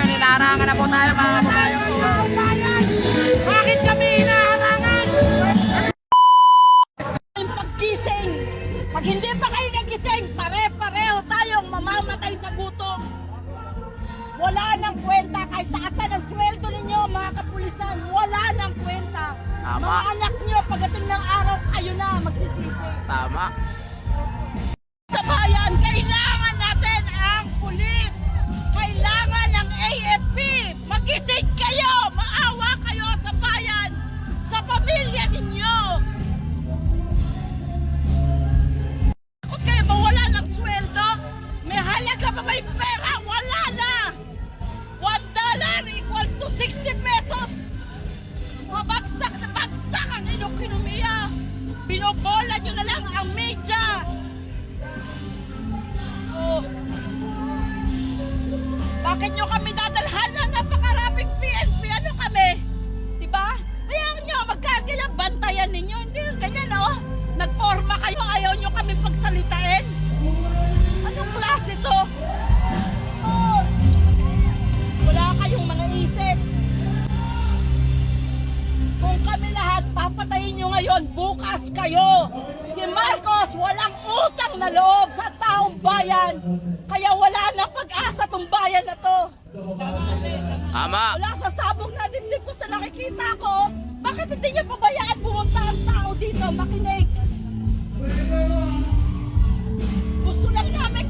Hinaharangan na po tayo mga kababayan ko. Bakit kami hinaharangan? Pagkising, pag hindi pa kayo nagising, pare-pareho tayong mamamatay sa gutom. Wala nang kwenta, kahit taasan ang sweldo ninyo mga kapulisan, wala nang kwenta. Tama. Mga anak nyo, pagdating ng araw, kayo na magsisisi. Tama. Sa bayan, kailangan natin ang pulis. Kailangan ng AFP. Magising kayo, maawa kayo sa bayan, sa pamilya ninyo. Kung kayo mawala ng sweldo, may halaga pa ba yung pera? Wala na. $1 equals to 60 pesos. Mabagsak na bagsak ang ekonomiya. Binobola nyo na lang ang media. Oh. Bakit nyo kami dadalhan na napakaraming PNP? Ano kami? Diba? Ayaw nyo, magkagaya, bantayan ninyo. Hindi, ganyan oh. Nagporma kayo, ayaw nyo kami pagsalitain. Anong klase to? Oh. Wala kayong mga isip. Kung kami lahat, papatayin nyo ngayon, bukas kayo. Si Marcos, walang utang na loob sa taong bayan. Kaya wala na pag-asa tong bayan na to. Tama. Wala sa sabong na dibdib ko sa nakikita ko. Bakit hindi niya pabayaan pumunta ang tao dito, makinig?